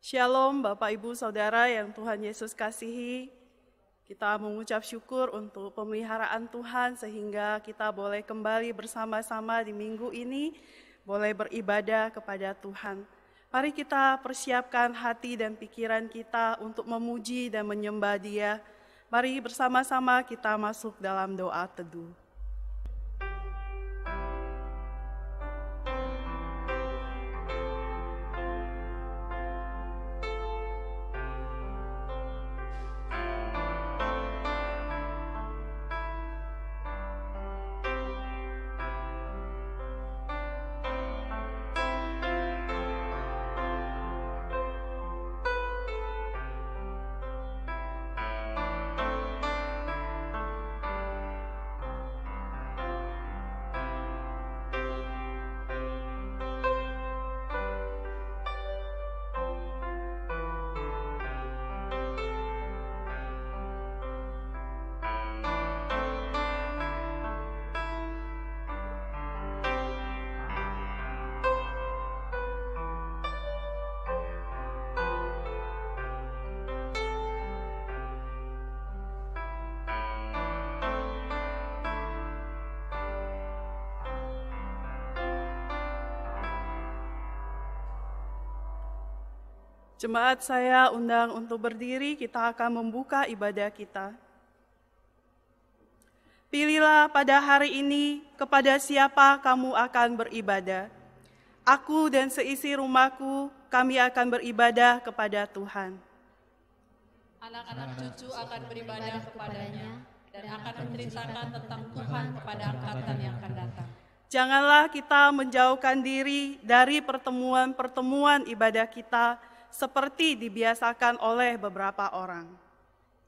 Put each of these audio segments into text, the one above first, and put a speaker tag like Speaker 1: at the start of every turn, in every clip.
Speaker 1: Shalom Bapak Ibu Saudara yang Tuhan Yesus kasihi. Kita mengucap syukur untuk pemeliharaan Tuhan sehingga kita boleh kembali bersama-sama di minggu ini, boleh beribadah kepada Tuhan. Mari kita persiapkan hati dan pikiran kita untuk memuji dan menyembah Dia. Mari bersama-sama kita masuk dalam doa teduh. Jemaat saya undang untuk berdiri, kita akan membuka ibadah kita. Pilihlah pada hari ini kepada siapa kamu akan beribadah. Aku dan seisi rumahku, kami akan beribadah kepada Tuhan.
Speaker 2: Anak-anak cucu akan beribadah kepadanya dan akan menceritakan tentang Tuhan kepada angkatan yang akan datang.
Speaker 1: Janganlah kita menjauhkan diri dari pertemuan-pertemuan ibadah kita, seperti dibiasakan oleh beberapa orang.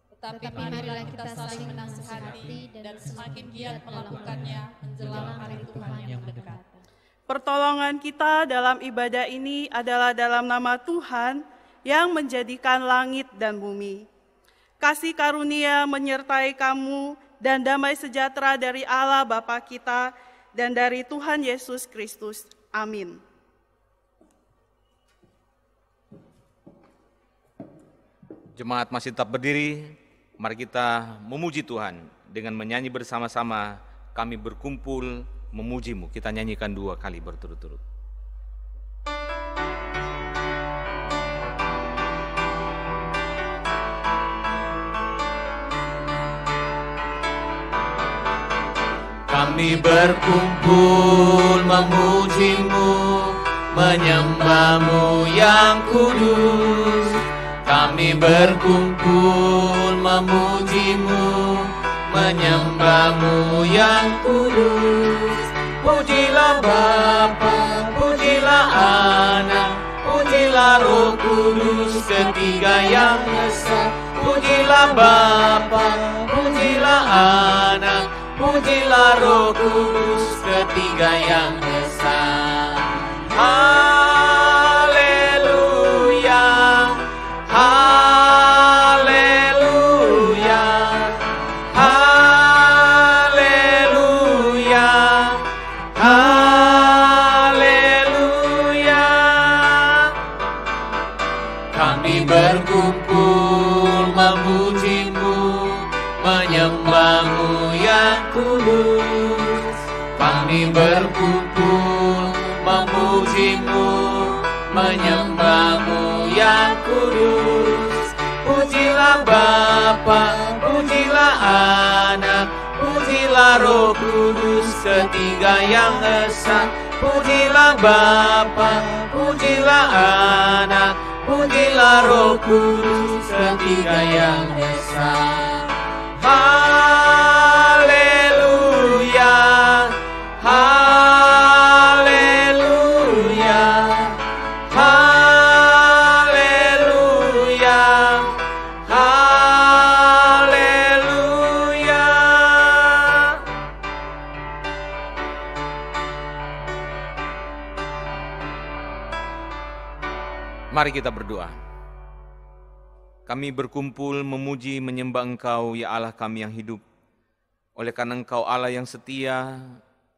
Speaker 2: Tetapi marilah kita saling menasihati dan semakin giat melakukannya menjelang hari Tuhan yang dekat.
Speaker 1: Pertolongan kita dalam ibadah ini adalah dalam nama Tuhan yang menjadikan langit dan bumi. Kasih karunia menyertai kamu dan damai sejahtera dari Allah Bapa kita dan dari Tuhan Yesus Kristus. Amin.
Speaker 3: Jemaat masih tetap berdiri, mari kita memuji Tuhan dengan menyanyi bersama-sama. Kami berkumpul memuji-Mu. Kita nyanyikan 2 kali berturut-turut.
Speaker 4: Kami berkumpul memuji-Mu, menyembah-Mu yang kudus. Kami berkumpul memuji-Mu, menyembah-Mu yang kudus. Pujilah Bapa, pujilah Anak, pujilah Roh Kudus, ketiga yang esa. Pujilah Bapa, pujilah Anak, pujilah Roh Kudus, ketiga yang esa. Haleluya, haleluya, haleluya. Kami berkumpul memuji-Mu, menyembah-Mu yang kudus. Kami berkumpul memuji-Mu, menyembah-Mu yang kudus. Pujilah Bapa, pujilah Anak, pujilah Roh Kudus, ketiga yang esa. Pujilah Bapa, pujilah Anak, pujilah Roh Kudus, ketiga yang esa. Haleluya, haleluya, haleluya, haleluya.
Speaker 3: Mari kita berdoa. Kami berkumpul memuji menyembah Engkau, ya Allah kami yang hidup. Oleh karena Engkau Allah yang setia,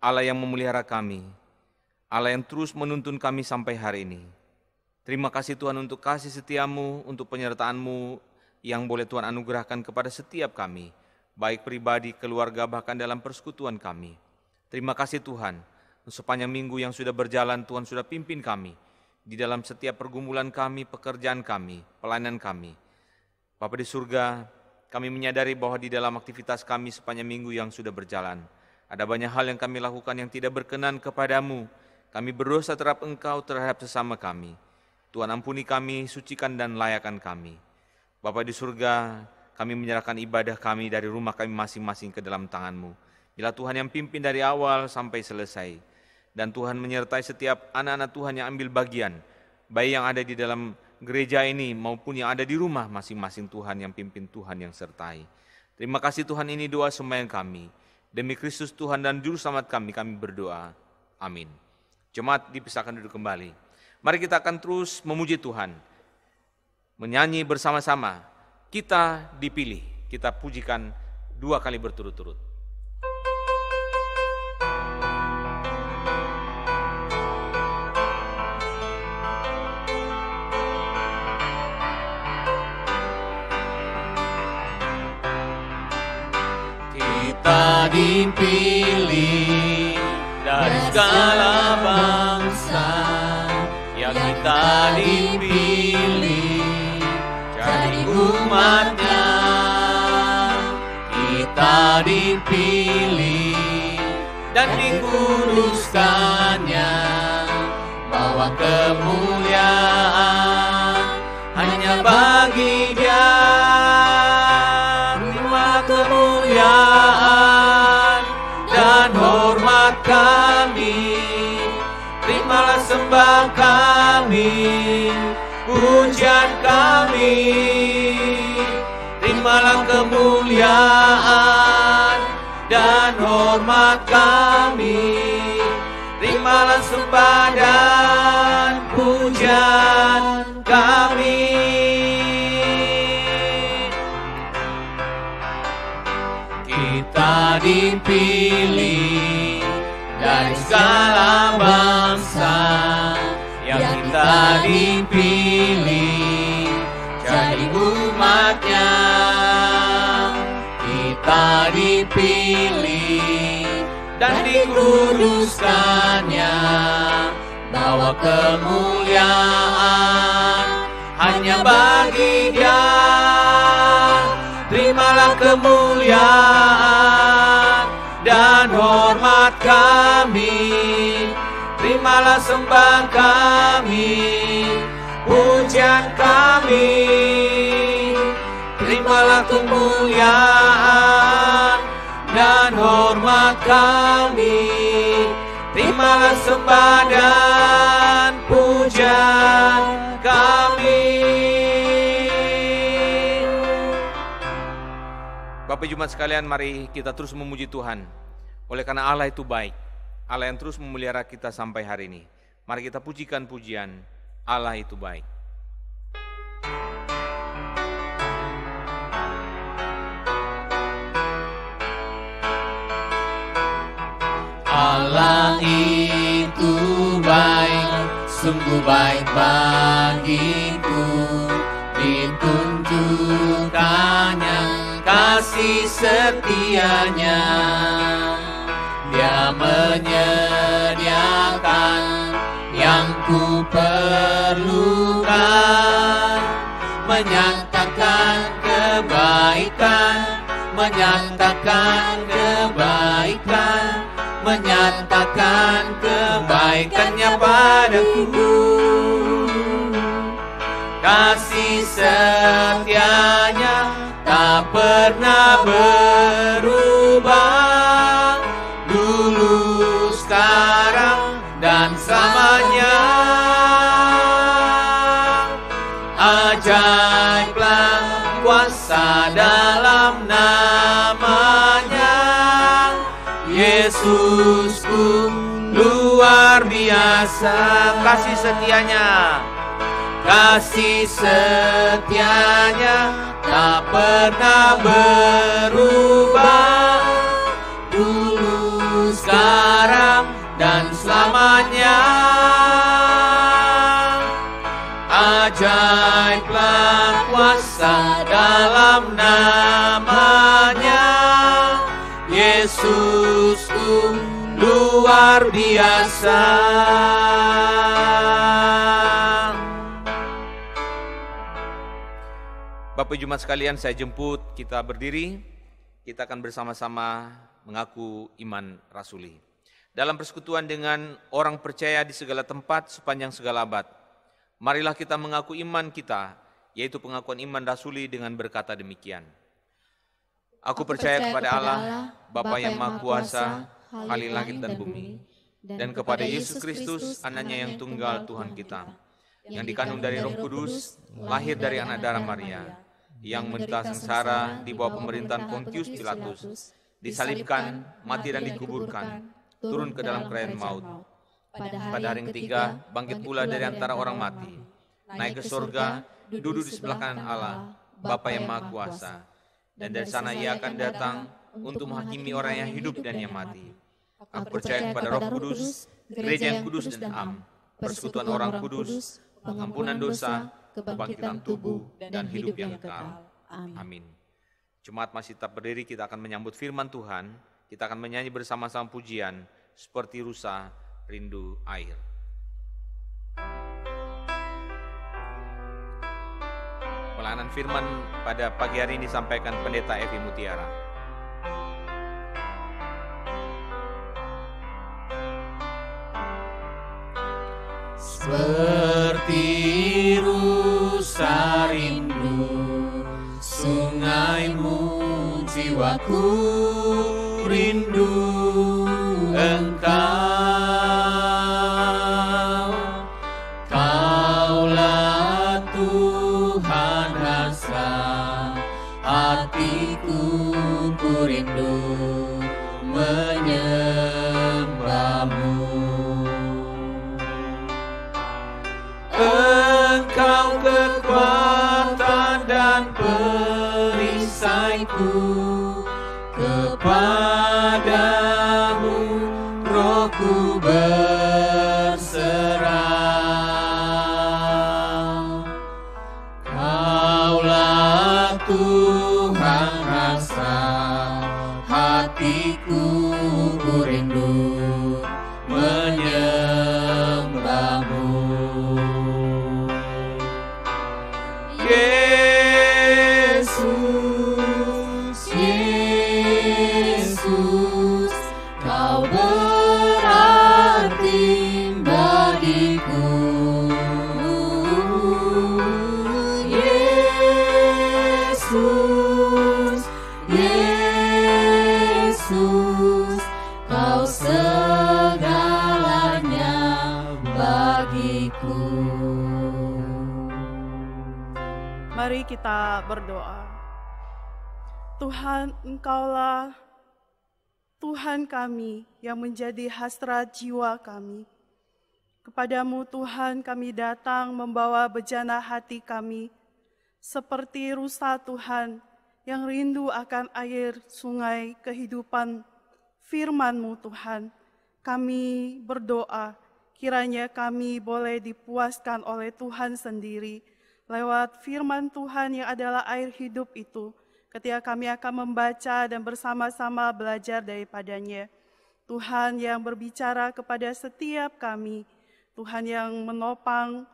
Speaker 3: Allah yang memelihara kami, Allah yang terus menuntun kami sampai hari ini. Terima kasih Tuhan untuk kasih setiamu, untuk penyertaan-Mu yang boleh Tuhan anugerahkan kepada setiap kami, baik pribadi, keluarga, bahkan dalam persekutuan kami. Terima kasih Tuhan, sepanjang minggu yang sudah berjalan, Tuhan sudah pimpin kami di dalam setiap pergumulan kami, pekerjaan kami, pelayanan kami. Bapa di surga, kami menyadari bahwa di dalam aktivitas kami sepanjang minggu yang sudah berjalan, ada banyak hal yang kami lakukan yang tidak berkenan kepadamu. Kami berdosa terhadap Engkau, terhadap sesama kami. Tuhan ampuni kami, sucikan dan layakan kami. Bapa di surga, kami menyerahkan ibadah kami dari rumah kami masing-masing ke dalam tangan-Mu. Bila Tuhan yang pimpin dari awal sampai selesai. Dan Tuhan menyertai setiap anak-anak Tuhan yang ambil bagian, baik yang ada di dalam gereja ini maupun yang ada di rumah masing-masing. Tuhan yang pimpin, Tuhan yang sertai. Terima kasih Tuhan, ini doa sembahyang kami. Demi Kristus Tuhan dan Juru Selamat kami berdoa. Amin. Jemaat dipisahkan duduk kembali. Mari kita akan terus memuji Tuhan, menyanyi bersama-sama. Kita dipilih, kita pujikan 2 kali berturut-turut.
Speaker 4: Kita dipilih dari segala bangsa, ya kita dipilih jadi umat-Nya. Kita dipilih dan dikuduskan-Nya, bawa kemuliaan hanya bagi Dia. Terima kemuliaan dan hormat kami, terimalah sembah kami, pujian kami. Terimalah kemuliaan dan hormat kami, terimalah sembah dan pujian kami. Kita dipilih dari segala bangsa, yang kita dipilih jadi umat-Nya. Kita dipilih dan dikuduskan-Nya, bawa kemuliaan hanya bagi Dia. Terimalah kemuliaan dan hormat kami, terimalah sembah kami, pujian kami. Terimalah kemuliaan dan hormat kami, terimalah sembah dan pujian kami.
Speaker 3: Bapak Jumat sekalian, mari kita terus memuji Tuhan. Oleh karena Allah itu baik, Allah yang terus memelihara kita sampai hari ini. Mari kita pujikan pujian, Allah itu baik.
Speaker 4: Allah itu baik, sungguh baik bagiku, ditunjukkannya kasih setianya. Dia menyediakan yang ku perlukan, menyatakan kebaikan, menyatakan kebaikan, menyatakan kebaikannya padaku. Kasih setianya tak pernah berubah, dulu, sekarang, dan selamanya. Ajaiblah kuasa dalam namanya, Yesusku luar biasa. Kasih setianya, kasih setianya tak pernah berubah, dulu, sekarang, dan selamanya. ajaiblah kuasa dalam namanya. Yesusku luar biasa.
Speaker 3: Bapak Jumat sekalian, saya jemput kita berdiri. Kita akan bersama-sama mengaku iman rasuli. Dalam persekutuan dengan orang percaya di segala tempat sepanjang segala abad, marilah kita mengaku iman kita, yaitu pengakuan iman rasuli dengan berkata demikian. Aku percaya kepada Allah, Bapa yang Maha Kuasa, Khalik langit dan bumi, dan kepada Yesus Kristus, Anaknya yang tunggal Tuhan kita, yang dikandung dari Roh Kudus, lahir dari anak darah Maria, yang menderita sengsara di bawah pemerintahan Pontius Pilatus, disalibkan, mati dan dikuburkan, turun ke dalam kerajaan maut. Pada hari yang ketiga, bangkit pula dari antara orang mati, naik ke surga, duduk di sebelah kanan Allah, Bapa yang Maha Kuasa. Dan dari sana Ia akan datang untuk menghakimi orang yang hidup dan yang mati. Aku percaya kepada Roh Kudus, gereja yang kudus dan am, persekutuan orang kudus, pengampunan dosa, kebangkitan tubuh, dan hidup yang kekal. Amin. Jemaat masih tetap berdiri, kita akan menyambut firman Tuhan. Kita akan menyanyi bersama-sama pujian, seperti rusa rindu air. Pelayanan firman pada pagi hari ini disampaikan Pendeta Evi Mutiara.
Speaker 4: Seperti rusa rindu sungaimu, jiwaku rindu Engkau. Kaulah Tuhan rasa hatiku, ku rindu menyembahmu. Engkau kekuatan dan perisaiku, kepadamu rohku berserah. Kaulah Tuhan rasa hatiku, ku rindu menyembahmu. Yesus, Yesus, Kau berarti bagiku. Yesus, Yesus, Kau segalanya bagiku.
Speaker 1: Mari kita berdoa. Tuhan, Engkaulah Tuhan kami yang menjadi hasrat jiwa kami. Kepadamu Tuhan kami datang membawa bejana hati kami, seperti rusa Tuhan yang rindu akan air sungai kehidupan firman-Mu Tuhan. Kami berdoa, kiranya kami boleh dipuaskan oleh Tuhan sendiri, lewat firman Tuhan yang adalah air hidup itu, ketika kami akan membaca dan bersama-sama belajar daripadanya. Tuhan yang berbicara kepada setiap kami, Tuhan yang menopang,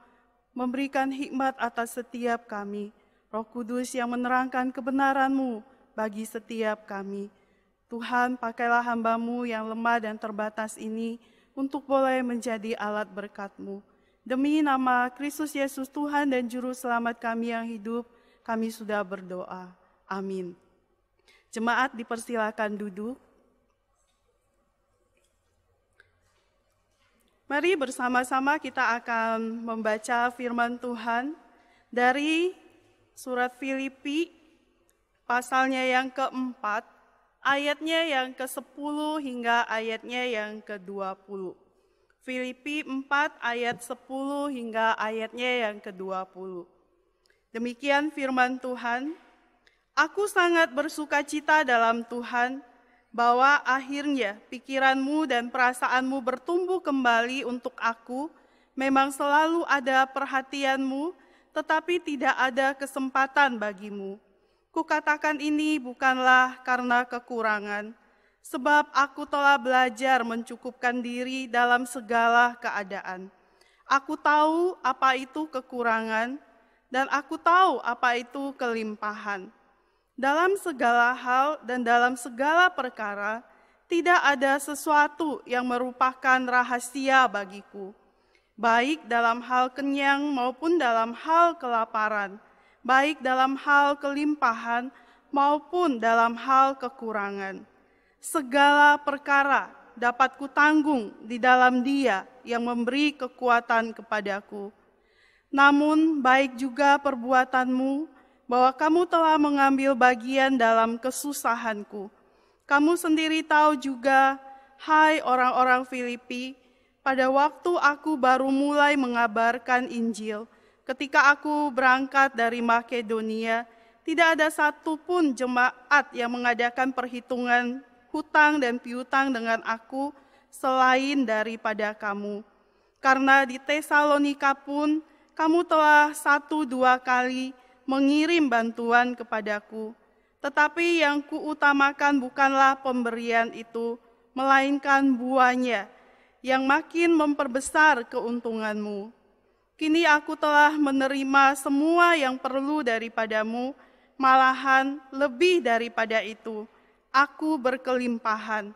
Speaker 1: memberikan hikmat atas setiap kami, Roh Kudus yang menerangkan kebenaran-Mu bagi setiap kami. Tuhan, pakailah hamba-Mu yang lemah dan terbatas ini untuk boleh menjadi alat berkat-Mu. Demi nama Kristus Yesus Tuhan dan Juru Selamat kami yang hidup, kami sudah berdoa. Amin. Jemaat dipersilakan duduk. Mari bersama-sama kita akan membaca firman Tuhan dari surat Filipi, pasalnya yang keempat, ayatnya yang ke-10 hingga ayatnya yang ke-20. Filipi 4 ayat 10 hingga ayatnya yang ke-20. Demikian firman Tuhan. Aku sangat bersukacita dalam Tuhan, bahwa akhirnya pikiranmu dan perasaanmu bertumbuh kembali untuk aku. Memang selalu ada perhatianmu tetapi tidak ada kesempatan bagimu. Kukatakan ini bukanlah karena kekurangan, sebab aku telah belajar mencukupkan diri dalam segala keadaan. Aku tahu apa itu kekurangan, dan aku tahu apa itu kelimpahan. Dalam segala hal dan dalam segala perkara, tidak ada sesuatu yang merupakan rahasia bagiku, baik dalam hal kenyang maupun dalam hal kelaparan, baik dalam hal kelimpahan maupun dalam hal kekurangan. Segala perkara dapat kutanggung di dalam Dia yang memberi kekuatan kepadaku. Namun baik juga perbuatanmu, bahwa kamu telah mengambil bagian dalam kesusahanku. Kamu sendiri tahu juga, hai orang-orang Filipi, pada waktu aku baru mulai mengabarkan Injil, ketika aku berangkat dari Makedonia, tidak ada satupun jemaat yang mengadakan perhitungan hutang dan piutang dengan aku selain daripada kamu. Karena di Tesalonika pun kamu telah 1-2 kali mengirim bantuan kepadaku. Tetapi yang kuutamakan bukanlah pemberian itu, melainkan buahnya, yang makin memperbesar keuntunganmu. Kini aku telah menerima semua yang perlu daripadamu, malahan lebih daripada itu. Aku berkelimpahan,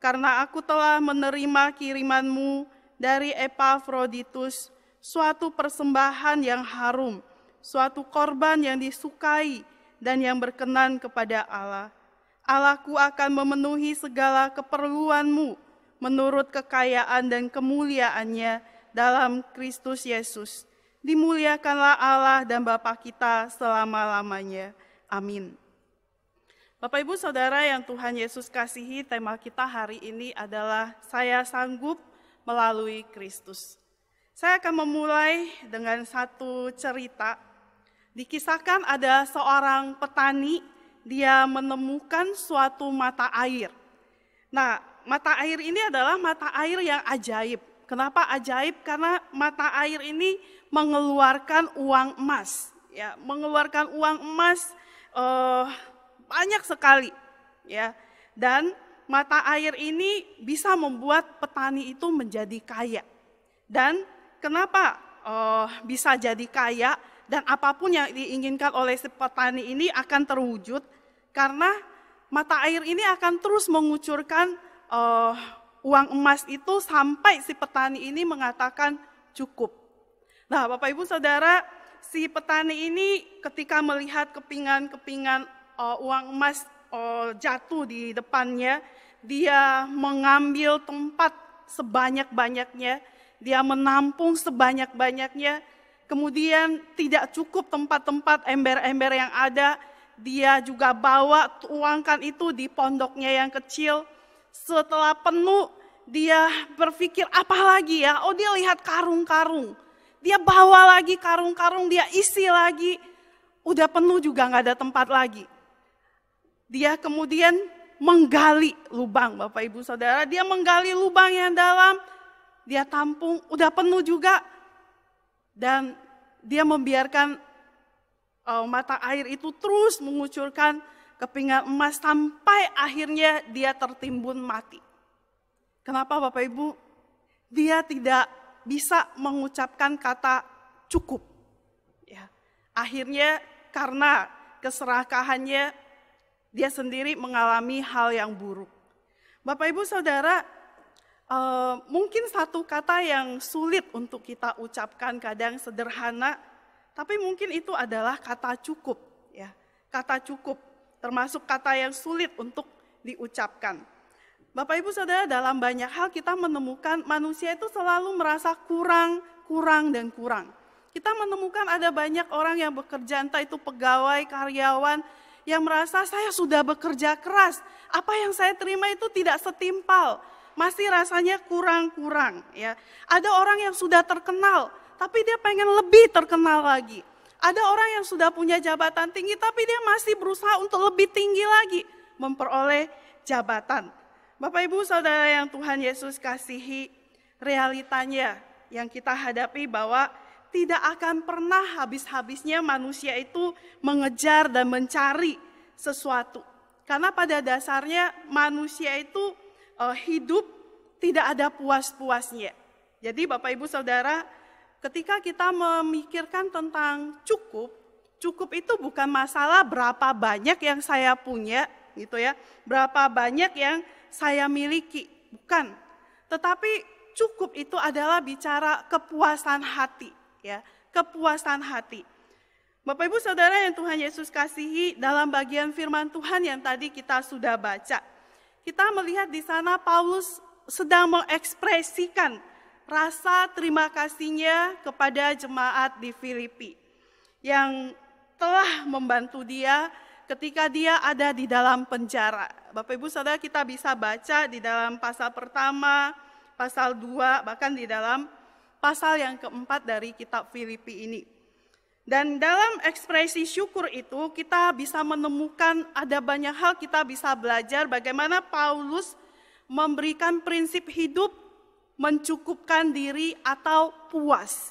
Speaker 1: karena aku telah menerima kirimanmu dari Epafroditus, suatu persembahan yang harum, suatu korban yang disukai dan yang berkenan kepada Allah. Allahku akan memenuhi segala keperluanmu menurut kekayaan dan kemuliaannya dalam Kristus Yesus. Dimuliakanlah Allah dan Bapa kita selama-lamanya. Amin. Bapak Ibu Saudara yang Tuhan Yesus kasihi, tema kita hari ini adalah saya sanggup melalui Kristus. Saya akan memulai dengan satu cerita. Dikisahkan ada seorang petani, dia menemukan suatu mata air. Nah, mata air ini adalah mata air yang ajaib. Kenapa ajaib? Karena mata air ini mengeluarkan uang emas. Ya, mengeluarkan uang emas banyak sekali. Ya, dan mata air ini bisa membuat petani itu menjadi kaya. Dan kenapa bisa jadi kaya? Dan apapun yang diinginkan oleh si petani ini akan terwujud karena mata air ini akan terus mengucurkan uang emas itu sampai si petani ini mengatakan cukup. Nah, Bapak Ibu Saudara, si petani ini ketika melihat kepingan-kepingan uang emas jatuh di depannya, dia mengambil tempat sebanyak-banyaknya, dia menampung sebanyak-banyaknya. Kemudian tidak cukup tempat-tempat ember-ember yang ada, dia juga bawa tuangkan itu di pondoknya yang kecil. Setelah penuh, dia berpikir apa lagi ya? Oh, dia lihat karung-karung. Dia bawa lagi karung-karung, dia isi lagi. Udah penuh juga gak ada tempat lagi. Dia kemudian menggali lubang, Bapak Ibu Saudara. Dia menggali lubang yang dalam, dia tampung, udah penuh juga. Dan dia membiarkan mata air itu terus mengucurkan kepingan emas sampai akhirnya dia tertimbun mati. Kenapa Bapak Ibu? Dia tidak bisa mengucapkan kata cukup. Ya. Akhirnya karena keserakahannya dia sendiri mengalami hal yang buruk. Bapak Ibu Saudara, mungkin satu kata yang sulit untuk kita ucapkan, kadang sederhana, tapi mungkin itu adalah kata cukup. Ya, kata cukup termasuk kata yang sulit untuk diucapkan. Bapak Ibu Saudara, dalam banyak hal kita menemukan manusia itu selalu merasa kurang, dan kurang. Kita menemukan ada banyak orang yang bekerja, entah itu pegawai, karyawan, yang merasa saya sudah bekerja keras, apa yang saya terima itu tidak setimpal. Masih rasanya kurang-kurang ya. Ada orang yang sudah terkenal, tapi dia pengen lebih terkenal lagi. Ada orang yang sudah punya jabatan tinggi, tapi dia masih berusaha untuk lebih tinggi lagi memperoleh jabatan. Bapak Ibu Saudara yang Tuhan Yesus kasihi, realitanya yang kita hadapi bahwa tidak akan pernah habis-habisnya manusia itu mengejar dan mencari sesuatu. Karena pada dasarnya manusia itu hidup tidak ada puas-puasnya. Jadi Bapak Ibu Saudara, ketika kita memikirkan tentang cukup itu bukan masalah berapa banyak yang saya punya gitu ya, berapa banyak yang saya miliki, bukan. Tetapi cukup itu adalah bicara kepuasan hati, ya, kepuasan hati. Bapak Ibu Saudara yang Tuhan Yesus kasihi, dalam bagian firman Tuhan yang tadi kita sudah baca, kita melihat di sana Paulus sedang mengekspresikan rasa terima kasihnya kepada jemaat di Filipi yang telah membantu dia ketika dia ada di dalam penjara. Bapak Ibu Saudara, kita bisa baca di dalam pasal pertama, pasal 2, bahkan di dalam pasal yang keempat dari kitab Filipi ini. Dan dalam ekspresi syukur itu kita bisa menemukan ada banyak hal kita bisa belajar bagaimana Paulus memberikan prinsip hidup mencukupkan diri atau puas.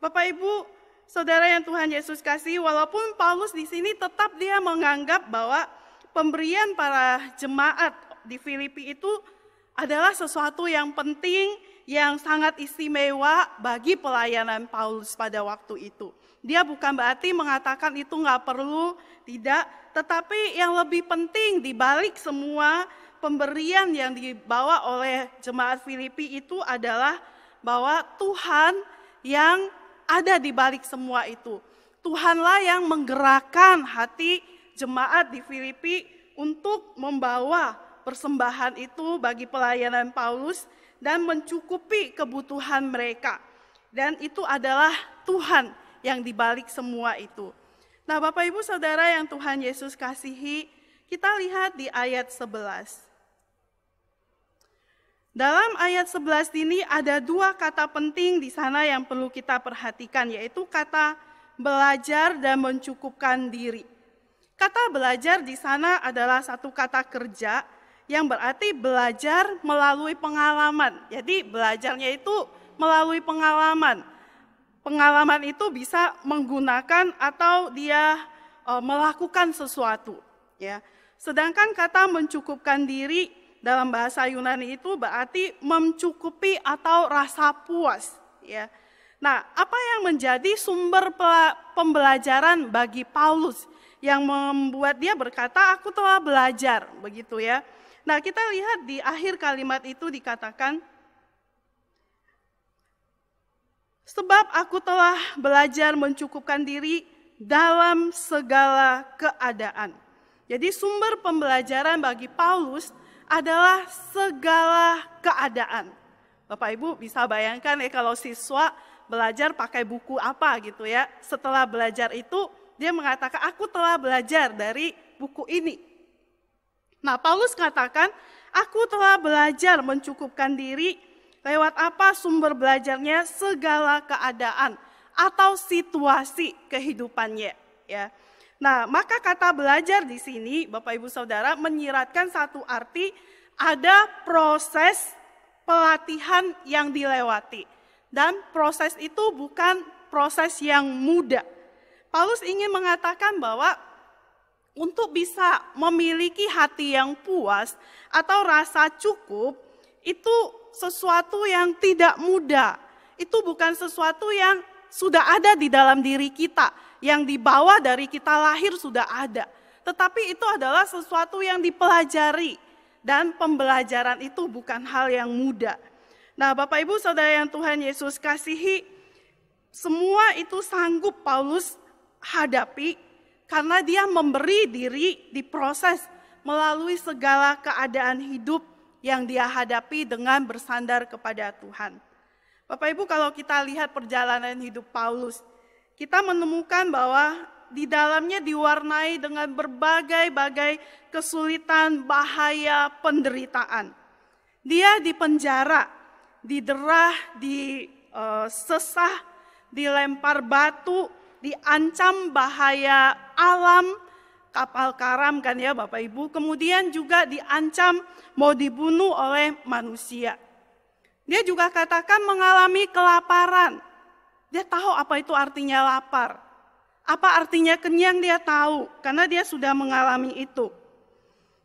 Speaker 1: Bapak Ibu Saudara yang Tuhan Yesus kasih, walaupun Paulus di sini tetap dia menganggap bahwa pemberian para jemaat di Filipi itu adalah sesuatu yang penting, yang sangat istimewa bagi pelayanan Paulus pada waktu itu. Dia bukan berarti mengatakan itu nggak perlu, tidak. Tetapi yang lebih penting di balik semua pemberian yang dibawa oleh jemaat Filipi itu adalah bahwa Tuhan yang ada di balik semua itu. Tuhanlah yang menggerakkan hati jemaat di Filipi untuk membawa persembahan itu bagi pelayanan Paulus dan mencukupi kebutuhan mereka. Dan itu adalah Tuhan yang di balik semua itu. Nah, Bapak Ibu Saudara yang Tuhan Yesus kasihi, kita lihat di ayat 11. Dalam ayat 11 ini ada dua kata penting di sana yang perlu kita perhatikan, yaitu kata belajar dan mencukupkan diri. Kata belajar di sana adalah satu kata kerja yang berarti belajar melalui pengalaman. Jadi belajarnya itu melalui pengalaman. Pengalaman itu bisa menggunakan atau dia melakukan sesuatu. Ya. Sedangkan kata mencukupkan diri dalam bahasa Yunani itu berarti mencukupi atau rasa puas. Ya. Nah, apa yang menjadi sumber pembelajaran bagi Paulus yang membuat dia berkata, aku telah belajar, begitu ya. Nah, kita lihat di akhir kalimat itu dikatakan, sebab aku telah belajar mencukupkan diri dalam segala keadaan. Jadi sumber pembelajaran bagi Paulus adalah segala keadaan. Bapak Ibu bisa bayangkan ya kalau siswa belajar pakai buku apa gitu ya. Setelah belajar itu dia mengatakan aku telah belajar dari buku ini. Nah, Paulus katakan aku telah belajar mencukupkan diri lewat apa sumber belajarnya segala keadaan atau situasi kehidupannya ya. Nah, maka kata belajar di sini Bapak Ibu Saudara menyiratkan satu arti ada proses pelatihan yang dilewati. Dan proses itu bukan proses yang mudah. Paulus ingin mengatakan bahwa untuk bisa memiliki hati yang puas atau rasa cukup itu sesuatu yang tidak mudah. Itu bukan sesuatu yang sudah ada di dalam diri kita, yang dibawa dari kita lahir sudah ada. Tetapi itu adalah sesuatu yang dipelajari dan pembelajaran itu bukan hal yang mudah. Nah, Bapak Ibu Saudara yang Tuhan Yesus kasihi, semua itu sanggup Paulus hadapi karena dia memberi diri diproses melalui segala keadaan hidup yang dia hadapi dengan bersandar kepada Tuhan. Bapak Ibu, kalau kita lihat perjalanan hidup Paulus, kita menemukan bahwa di dalamnya diwarnai dengan berbagai-bagai kesulitan, bahaya, penderitaan. Dia dipenjara, diderah, disesah, dilempar batu, diancam bahaya alam, kapal karam kan ya Bapak Ibu. Kemudian juga diancam mau dibunuh oleh manusia. Dia juga katakan mengalami kelaparan. Dia tahu apa itu artinya lapar. Apa artinya kenyang dia tahu, karena dia sudah mengalami itu.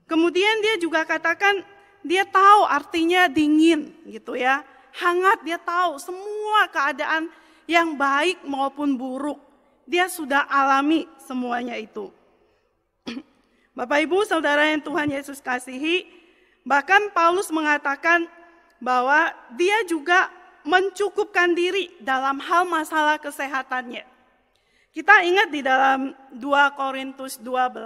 Speaker 1: Kemudian dia juga katakan, dia tahu artinya dingin gitu ya. Hangat, dia tahu semua keadaan yang baik maupun buruk. Dia sudah alami semuanya itu. Bapak Ibu Saudara yang Tuhan Yesus kasihi, bahkan Paulus mengatakan bahwa dia juga mencukupkan diri dalam hal masalah kesehatannya. Kita ingat di dalam 2 Korintus 12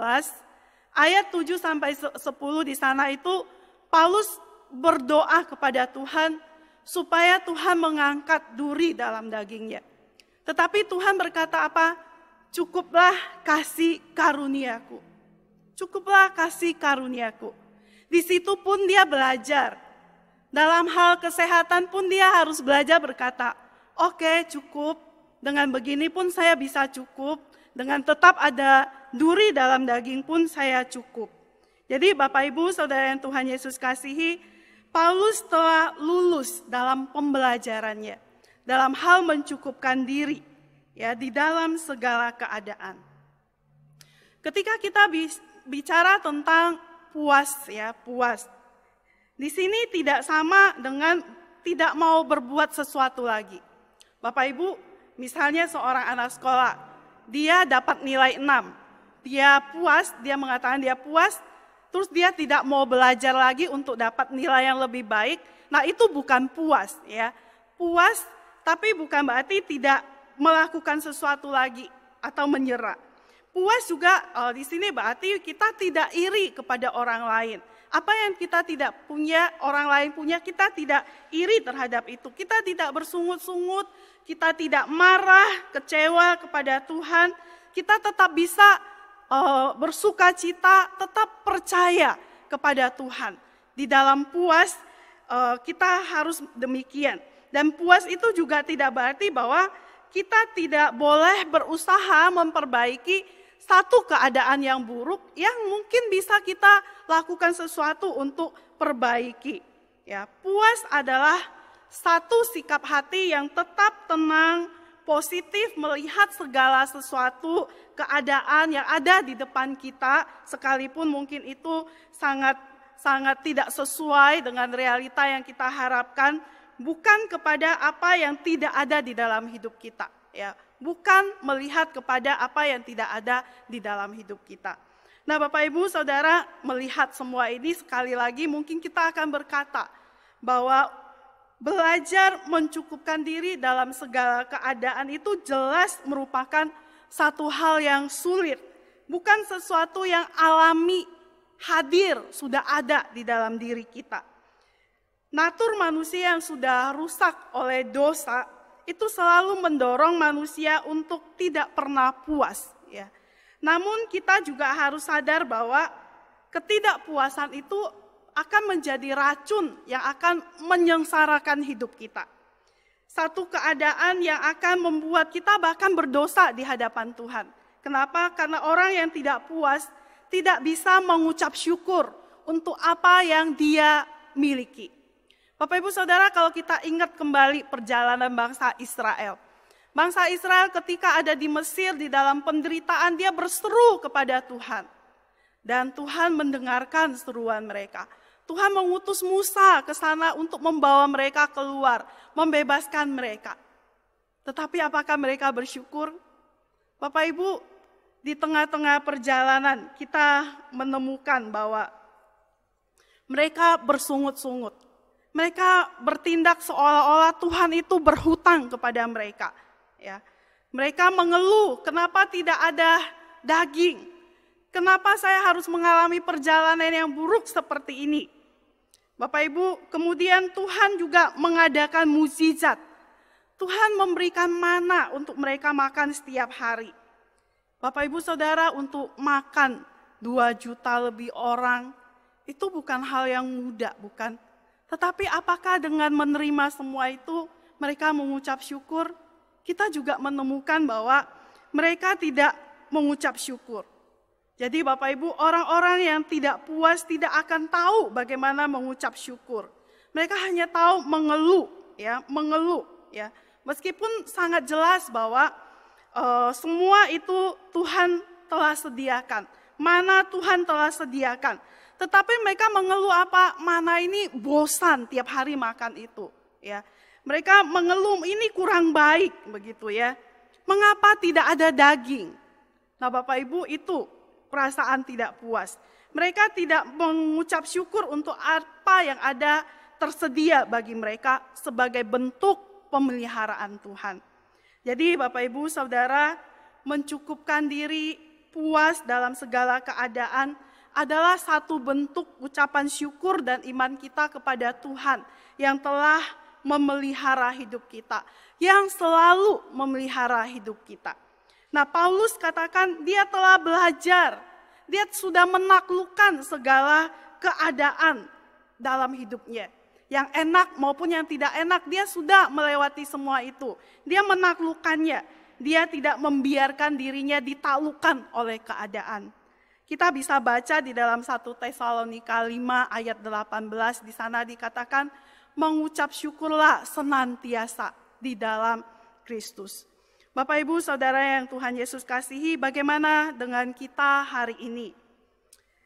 Speaker 1: ayat 7 sampai 10 di sana itu Paulus berdoa kepada Tuhan supaya Tuhan mengangkat duri dalam dagingnya. Tetapi Tuhan berkata apa? Cukuplah kasih karuniaku. Cukuplah kasih karuniaku. Di situ pun dia belajar. Dalam hal kesehatan pun dia harus belajar berkata, oke, cukup. Dengan begini pun saya bisa cukup. Dengan tetap ada duri dalam daging pun saya cukup. Jadi Bapak Ibu Saudara yang Tuhan Yesus kasihi, Paulus telah lulus dalam pembelajarannya. Dalam hal mencukupkan diri ya di dalam segala keadaan. Ketika kita bicara tentang puas ya, puas. Di sini tidak sama dengan tidak mau berbuat sesuatu lagi. Bapak Ibu, misalnya seorang anak sekolah, dia dapat nilai 6. Dia puas, dia mengatakan dia puas, terus dia tidak mau belajar lagi untuk dapat nilai yang lebih baik. Nah, itu bukan puas ya. Puas tapi bukan berarti tidak melakukan sesuatu lagi atau menyerah. Puas juga di sini berarti kita tidak iri kepada orang lain. Apa yang kita tidak punya, orang lain punya, kita tidak iri terhadap itu. Kita tidak bersungut-sungut, kita tidak marah, kecewa kepada Tuhan. Kita tetap bisa bersuka cita, tetap percaya kepada Tuhan. Di dalam puas kita harus demikian. Dan puas itu juga tidak berarti bahwa kita tidak boleh berusaha memperbaiki satu keadaan yang buruk yang mungkin bisa kita lakukan sesuatu untuk perbaiki. Ya, puas adalah satu sikap hati yang tetap tenang, positif melihat segala sesuatu keadaan yang ada di depan kita, sekalipun mungkin itu sangat tidak sesuai dengan realita yang kita harapkan, bukan kepada apa yang tidak ada di dalam hidup kita. Ya, bukan melihat kepada apa yang tidak ada di dalam hidup kita. Nah, Bapak Ibu Saudara, melihat semua ini sekali lagi mungkin kita akan berkata bahwa belajar mencukupkan diri dalam segala keadaan itu jelas merupakan satu hal yang sulit. Bukan sesuatu yang alami, hadir, sudah ada di dalam diri kita. Natur manusia yang sudah rusak oleh dosa itu selalu mendorong manusia untuk tidak pernah puas. Ya. Namun kita juga harus sadar bahwa ketidakpuasan itu akan menjadi racun yang akan menyengsarakan hidup kita. Satu keadaan yang akan membuat kita bahkan berdosa di hadapan Tuhan. Kenapa? Karena orang yang tidak puas tidak bisa mengucap syukur untuk apa yang dia miliki. Bapak Ibu Saudara, kalau kita ingat kembali perjalanan bangsa Israel. Bangsa Israel ketika ada di Mesir di dalam penderitaan, dia berseru kepada Tuhan. Dan Tuhan mendengarkan seruan mereka. Tuhan mengutus Musa ke sana untuk membawa mereka keluar, membebaskan mereka. Tetapi apakah mereka bersyukur? Bapak Ibu, di tengah-tengah perjalanan kita menemukan bahwa mereka bersungut-sungut. Mereka bertindak seolah-olah Tuhan itu berhutang kepada mereka. Ya. Mereka mengeluh, kenapa tidak ada daging? Kenapa saya harus mengalami perjalanan yang buruk seperti ini? Bapak Ibu, kemudian Tuhan juga mengadakan mukjizat. Tuhan memberikan mana untuk mereka makan setiap hari. Bapak Ibu Saudara, untuk makan 2 juta lebih orang, itu bukan hal yang mudah, bukan? Tetapi apakah dengan menerima semua itu mereka mengucap syukur? Kita juga menemukan bahwa mereka tidak mengucap syukur. Jadi Bapak Ibu, orang-orang yang tidak puas tidak akan tahu bagaimana mengucap syukur. Mereka hanya tahu mengeluh, ya, Meskipun sangat jelas bahwa semua itu Tuhan telah sediakan. Mana Tuhan telah sediakan. Tetapi mereka mengeluh apa? Mana ini bosan tiap hari makan itu. Ya, mereka mengeluh ini kurang baik begitu ya. Mengapa tidak ada daging? Nah Bapak Ibu, itu perasaan tidak puas. Mereka tidak mengucap syukur untuk apa yang ada tersedia bagi mereka sebagai bentuk pemeliharaan Tuhan. Jadi Bapak Ibu Saudara, mencukupkan diri, puas dalam segala keadaan adalah satu bentuk ucapan syukur dan iman kita kepada Tuhan yang telah memelihara hidup kita, yang selalu memelihara hidup kita. Nah, Paulus katakan dia telah belajar, dia sudah menaklukkan segala keadaan dalam hidupnya. Yang enak maupun yang tidak enak, dia sudah melewati semua itu. Dia menaklukkannya, dia tidak membiarkan dirinya ditaklukkan oleh keadaan. Kita bisa baca di dalam 1 Tesalonika 5 ayat 18, di sana dikatakan, mengucap syukurlah senantiasa di dalam Kristus. Bapak Ibu Saudara yang Tuhan Yesus kasihi, bagaimana dengan kita hari ini?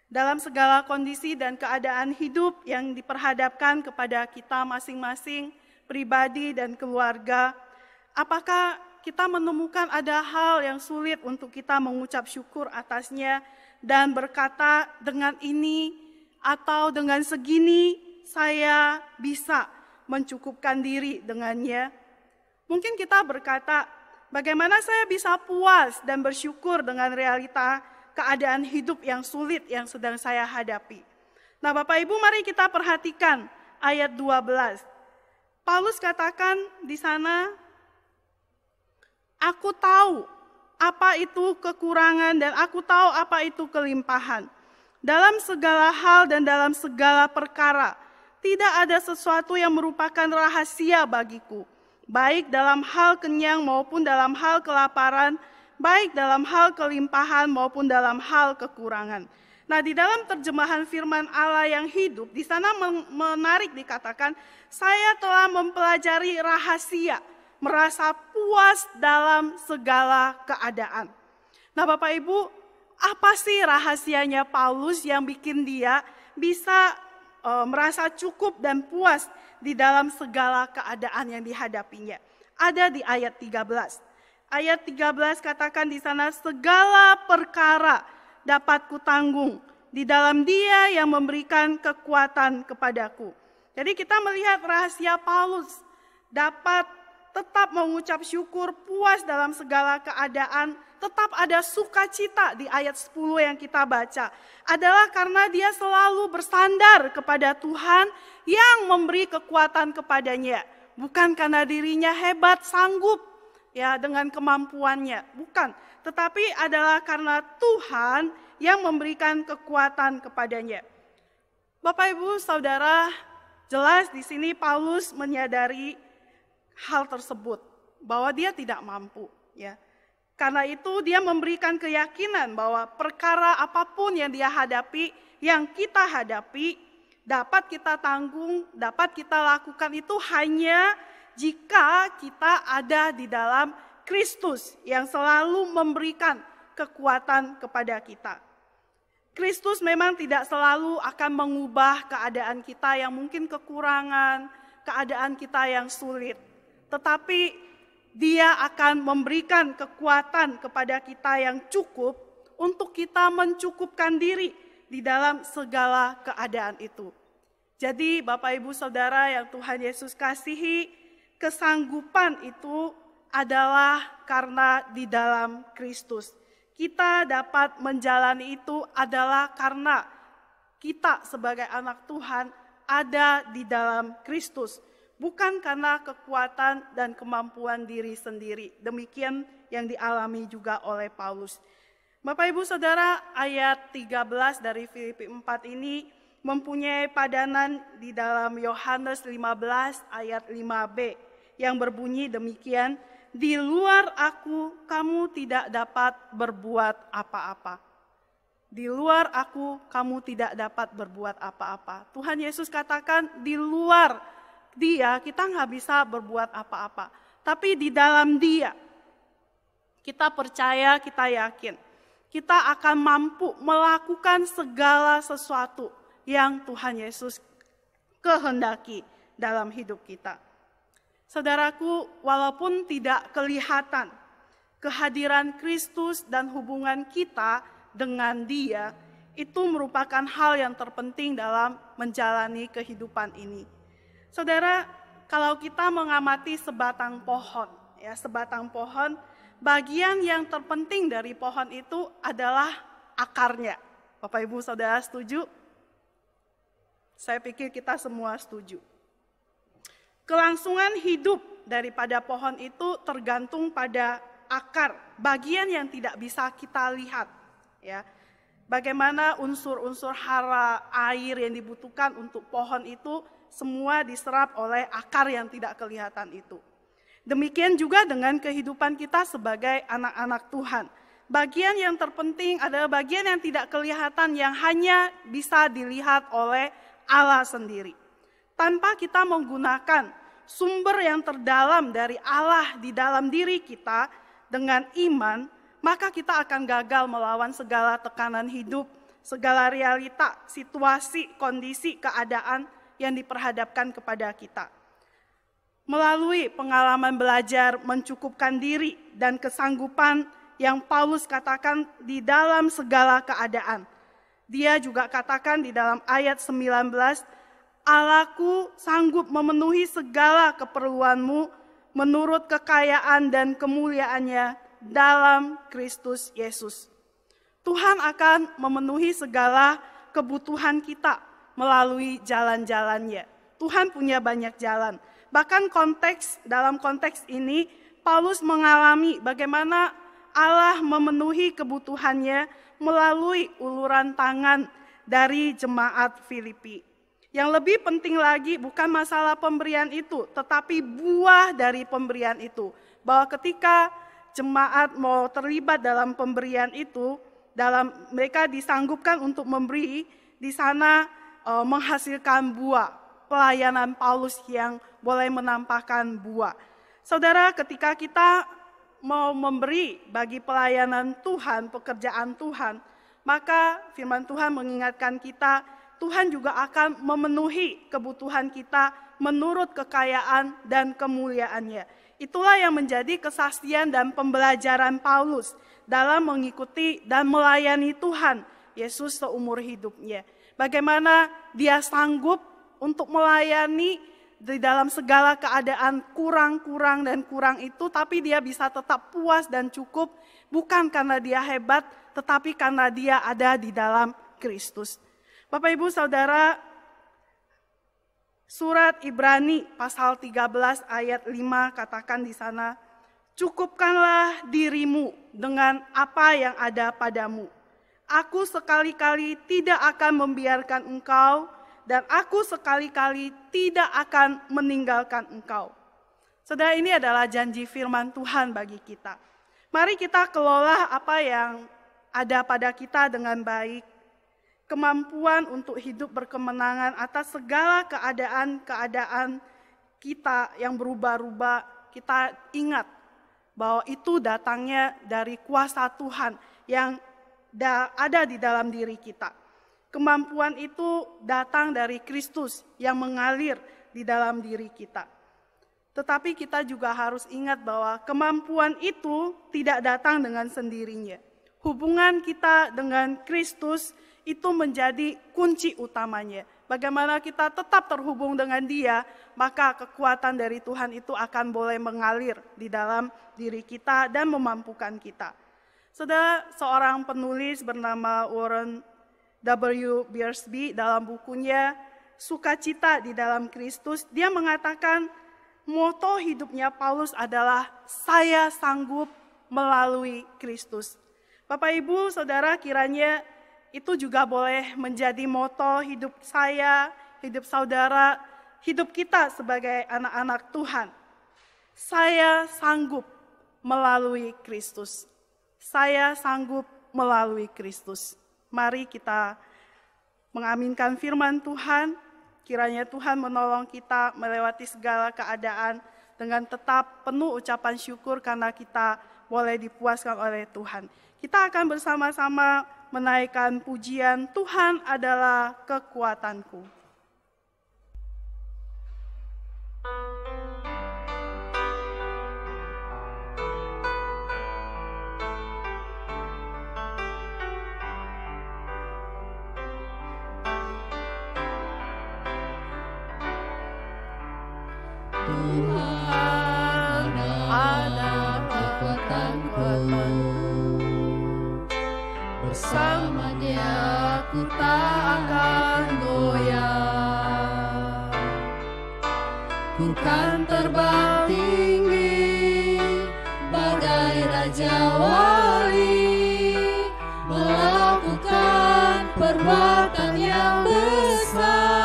Speaker 1: Dalam segala kondisi dan keadaan hidup yang diperhadapkan kepada kita masing-masing, pribadi dan keluarga, apakah kita menemukan ada hal yang sulit untuk kita mengucap syukur atasnya dan berkata dengan ini atau dengan segini saya bisa mencukupkan diri dengannya? Mungkin kita berkata, bagaimana saya bisa puas dan bersyukur dengan realita keadaan hidup yang sulit yang sedang saya hadapi. Nah Bapak Ibu, mari kita perhatikan ayat 12. Paulus katakan di sana, aku tahu apa itu kekurangan dan aku tahu apa itu kelimpahan. Dalam segala hal dan dalam segala perkara, tidak ada sesuatu yang merupakan rahasia bagiku. Baik dalam hal kenyang maupun dalam hal kelaparan, baik dalam hal kelimpahan maupun dalam hal kekurangan. Nah, di dalam terjemahan firman Allah yang hidup, di sana menarik dikatakan, saya telah mempelajari rahasia, merasa puas dalam segala keadaan. Nah, Bapak Ibu, apa sih rahasianya Paulus yang bikin dia bisa merasa cukup dan puas di dalam segala keadaan yang dihadapinya? Ada di ayat 13. Ayat 13 katakan di sana, segala perkara dapat kutanggung di dalam Dia yang memberikan kekuatan kepadaku. Jadi kita melihat rahasia Paulus dapat tetap mengucap syukur, puas dalam segala keadaan, tetap ada sukacita di ayat 10 yang kita baca. Adalah karena dia selalu bersandar kepada Tuhan yang memberi kekuatan kepadanya. Bukan karena dirinya hebat, sanggup ya dengan kemampuannya, bukan. Tetapi adalah karena Tuhan yang memberikan kekuatan kepadanya. Bapak Ibu Saudara, jelas di sini Paulus menyadari hal tersebut, bahwa dia tidak mampu, ya. Karena itu dia memberikan keyakinan bahwa perkara apapun yang dia hadapi, yang kita hadapi, dapat kita tanggung, dapat kita lakukan itu hanya jika kita ada di dalam Kristus yang selalu memberikan kekuatan kepada kita. Kristus memang tidak selalu akan mengubah keadaan kita yang mungkin kekurangan, keadaan kita yang sulit. Tetapi Dia akan memberikan kekuatan kepada kita yang cukup untuk kita mencukupkan diri di dalam segala keadaan itu. Jadi Bapak Ibu Saudara yang Tuhan Yesus kasihi, kesanggupan itu adalah karena di dalam Kristus. Kita dapat menjalani itu adalah karena kita sebagai anak Tuhan ada di dalam Kristus. Bukan karena kekuatan dan kemampuan diri sendiri. Demikian yang dialami juga oleh Paulus. Bapak Ibu Saudara, ayat 13 dari Filipi 4 ini mempunyai padanan di dalam Yohanes 15 ayat 5b yang berbunyi demikian, di luar aku kamu tidak dapat berbuat apa-apa. Di luar aku kamu tidak dapat berbuat apa-apa. Tuhan Yesus katakan di luar Dia kita nggak bisa berbuat apa-apa. tapi di dalam Dia kita percaya, kita yakin, kita akan mampu melakukan segala sesuatu yang Tuhan Yesus kehendaki dalam hidup kita. Saudaraku, walaupun tidak kelihatan kehadiran Kristus dan hubungan kita dengan Dia, itu merupakan hal yang terpenting dalam menjalani kehidupan ini. Saudara, kalau kita mengamati sebatang pohon, bagian yang terpenting dari pohon itu adalah akarnya. Bapak Ibu Saudara setuju? Saya pikir kita semua setuju. Kelangsungan hidup daripada pohon itu tergantung pada akar, bagian yang tidak bisa kita lihat. Ya, bagaimana unsur-unsur hara air yang dibutuhkan untuk pohon itu semua diserap oleh akar yang tidak kelihatan itu. Demikian juga dengan kehidupan kita sebagai anak-anak Tuhan. Bagian yang terpenting adalah bagian yang tidak kelihatan, yang hanya bisa dilihat oleh Allah sendiri. Tanpa kita menggunakan sumber yang terdalam dari Allah di dalam diri kita dengan iman, maka kita akan gagal melawan segala tekanan hidup, segala realita, situasi, kondisi, keadaan yang diperhadapkan kepada kita. Melalui pengalaman belajar mencukupkan diri dan kesanggupan yang Paulus katakan di dalam segala keadaan. Dia juga katakan di dalam ayat 19, Allahku sanggup memenuhi segala keperluanmu menurut kekayaan dan kemuliaannya dalam Kristus Yesus. Tuhan akan memenuhi segala kebutuhan kita melalui jalan-jalannya. Tuhan punya banyak jalan. Bahkan dalam konteks ini, Paulus mengalami bagaimana Allah memenuhi kebutuhannya melalui uluran tangan dari jemaat Filipi. Yang lebih penting lagi bukan masalah pemberian itu, tetapi buah dari pemberian itu. Bahwa ketika jemaat mau terlibat dalam pemberian itu, mereka disanggupkan untuk memberi, di sana menghasilkan buah. Pelayanan Paulus yang boleh menampakkan buah. Saudara, ketika kita mau memberi bagi pelayanan Tuhan, pekerjaan Tuhan, maka firman Tuhan mengingatkan kita, Tuhan juga akan memenuhi kebutuhan kita menurut kekayaan dan kemuliaannya. Itulah yang menjadi kesaksian dan pembelajaran Paulus dalam mengikuti dan melayani Tuhan Yesus seumur hidupnya. Bagaimana dia sanggup untuk melayani di dalam segala keadaan kurang itu, tapi dia bisa tetap puas dan cukup, bukan karena dia hebat, tetapi karena dia ada di dalam Kristus. Bapak Ibu Saudara, surat Ibrani pasal 13 ayat 5 katakan di sana, cukupkanlah dirimu dengan apa yang ada padamu. Aku sekali-kali tidak akan membiarkan engkau, dan aku sekali-kali tidak akan meninggalkan engkau. Saudara, ini adalah janji firman Tuhan bagi kita. Mari kita kelola apa yang ada pada kita dengan baik. Kemampuan untuk hidup berkemenangan atas segala keadaan kita yang berubah-ubah. Kita ingat bahwa itu datangnya dari kuasa Tuhan yang ada di dalam diri kita. Kemampuan itu datang dari Kristus yang mengalir di dalam diri kita. Tetapi kita juga harus ingat bahwa kemampuan itu tidak datang dengan sendirinya. Hubungan kita dengan Kristus itu menjadi kunci utamanya. Bagaimana kita tetap terhubung dengan Dia, maka kekuatan dari Tuhan itu akan boleh mengalir di dalam diri kita dan memampukan kita. Saudara, seorang penulis bernama Warren W. Wiersbe dalam bukunya Sukacita di dalam Kristus, dia mengatakan moto hidupnya Paulus adalah saya sanggup melalui Kristus. Bapak Ibu Saudara, kiranya itu juga boleh menjadi moto hidup saya, hidup saudara, hidup kita sebagai anak-anak Tuhan. Saya sanggup melalui Kristus. Saya sanggup melalui Kristus. Mari kita mengaminkan firman Tuhan, kiranya Tuhan menolong kita melewati segala keadaan dengan tetap penuh ucapan syukur karena kita boleh dipuaskan oleh Tuhan. Kita akan bersama-sama menaikkan pujian, Tuhan adalah kekuatanku.
Speaker 4: Tuhan ada kekuatanku, bersama Dia ku tak akan goyah. Ku kan terbang tinggi bagai Raja Wali, melakukan perbuatan yang besar.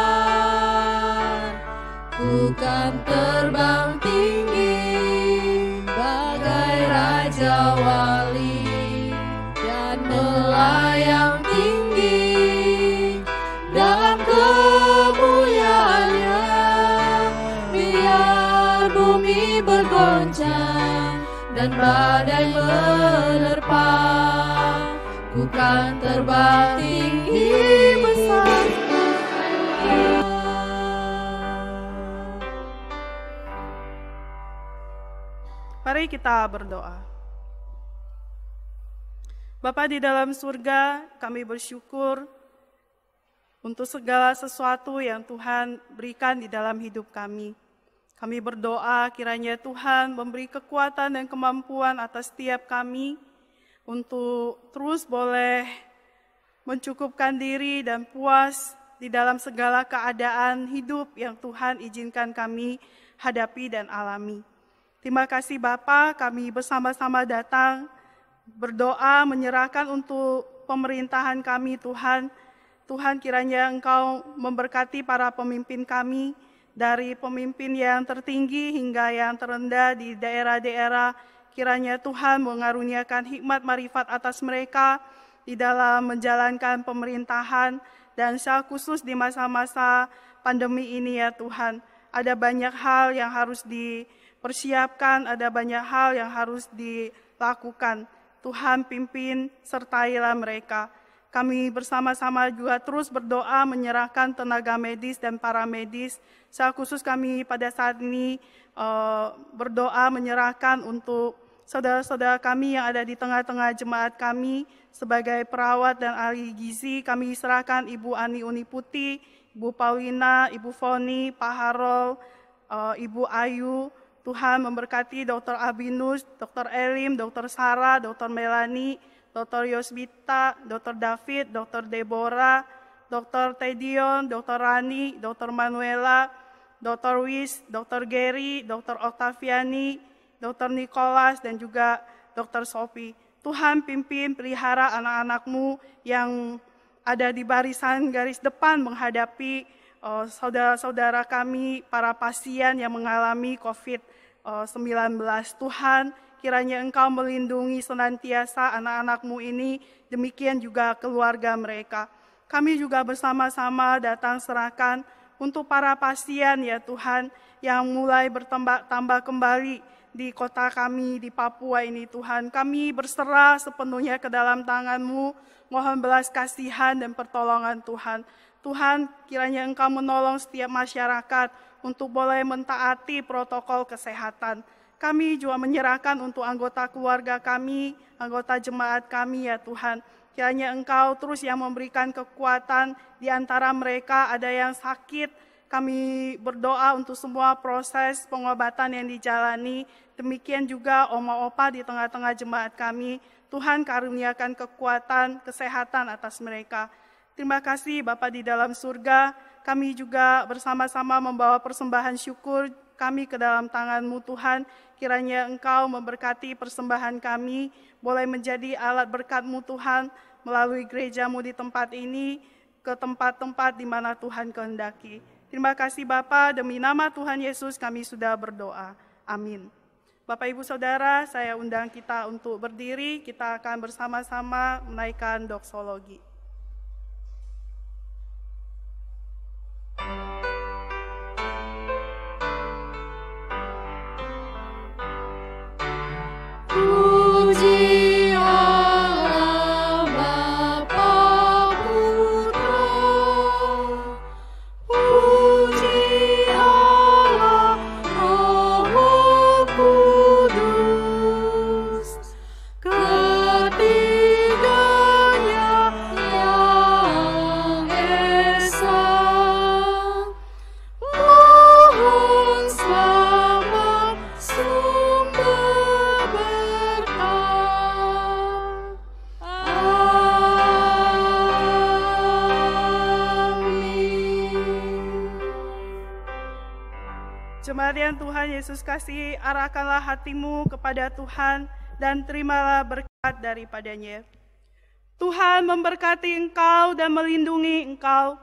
Speaker 4: Ku kan terbang tinggi bagai Raja Wali dan melayang tinggi dalam kemuliaannya. Biar bumi bergoncang dan badai menerpa, ku kan terbang tinggi besar.
Speaker 1: Mari kita berdoa. Bapa di dalam surga, kami bersyukur untuk segala sesuatu yang Tuhan berikan di dalam hidup kami. Kami berdoa kiranya Tuhan memberi kekuatan dan kemampuan atas setiap kami untuk terus boleh mencukupkan diri dan puas di dalam segala keadaan hidup yang Tuhan izinkan kami hadapi dan alami. Terima kasih Bapa, kami bersama-sama datang berdoa menyerahkan untuk pemerintahan kami Tuhan. Tuhan kiranya Engkau memberkati para pemimpin kami, dari pemimpin yang tertinggi hingga yang terendah di daerah-daerah. Kiranya Tuhan mengaruniakan hikmat marifat atas mereka di dalam menjalankan pemerintahan, dan secara khusus di masa-masa pandemi ini ya Tuhan. Ada banyak hal yang harus dipersiapkan, ada banyak hal yang harus dilakukan. Tuhan pimpin, sertailah mereka. Kami bersama-sama juga terus berdoa menyerahkan tenaga medis dan para medis. Secara khusus kami pada saat ini berdoa menyerahkan untuk saudara-saudara kami yang ada di tengah-tengah jemaat kami sebagai perawat dan ahli gizi. Kami serahkan Ibu Ani Uniputi, Ibu Paulina, Ibu Foni, Pak Harol, Ibu Ayu. Tuhan memberkati Dr. Abinus, Dr. Elim, Dr. Sarah, Dr. Melani, Dr. Yosbita, Dr. David, Dr. Deborah, Dr. Tedion, Dr. Rani, Dr. Manuela, Dr. Wis, Dr. Gary, Dr. Octaviani, Dr. Nicholas, dan juga Dr. Sophie. Tuhan pimpin pelihara anak-anak-Mu yang ada di barisan garis depan menghadapi saudara-saudara kami, para pasien yang mengalami COVID-19. Tuhan, kiranya Engkau melindungi senantiasa anak-anak-Mu ini, demikian juga keluarga mereka. Kami juga bersama-sama datang serahkan untuk para pasien ya Tuhan, yang mulai bertambah kembali di kota kami di Papua ini Tuhan. Kami berserah sepenuhnya ke dalam tangan-Mu, mohon belas kasihan dan pertolongan Tuhan. Tuhan, kiranya Engkau menolong setiap masyarakat untuk boleh mentaati protokol kesehatan. Kami juga menyerahkan untuk anggota keluarga kami, anggota jemaat kami ya Tuhan. Kiranya Engkau terus yang memberikan kekuatan di antara mereka ada yang sakit. Kami berdoa untuk semua proses pengobatan yang dijalani. Demikian juga oma opa di tengah-tengah jemaat kami. Tuhan karuniakan kekuatan, kesehatan atas mereka. Terima kasih Bapa di dalam surga, kami juga bersama-sama membawa persembahan syukur kami ke dalam tangan-Mu Tuhan. Kiranya Engkau memberkati persembahan kami, boleh menjadi alat berkat-Mu Tuhan, melalui gereja-Mu di tempat ini, ke tempat-tempat di mana Tuhan kehendaki. Terima kasih Bapa, demi nama Tuhan Yesus kami sudah berdoa. Amin. Bapak Ibu Saudara, saya undang kita untuk berdiri, kita akan bersama-sama menaikkan doksologi. Jemaat yang Tuhan Yesus kasihi, arahkanlah hatimu kepada Tuhan dan terimalah berkat daripadanya. Tuhan memberkati engkau dan melindungi engkau.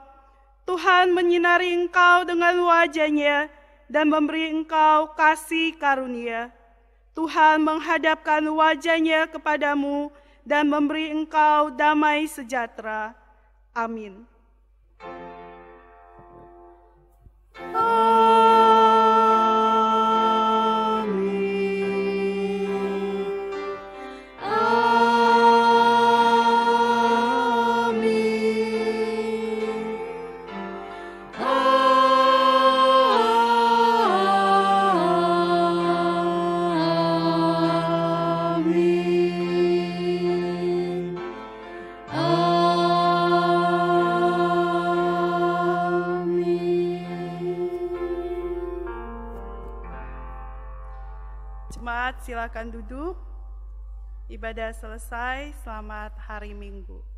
Speaker 1: Tuhan menyinari engkau dengan wajah-Nya dan memberi engkau kasih karunia. Tuhan menghadapkan wajah-Nya kepadamu dan memberi engkau damai sejahtera. Amin. Jemaat silakan duduk. Ibadah selesai. Selamat hari Minggu.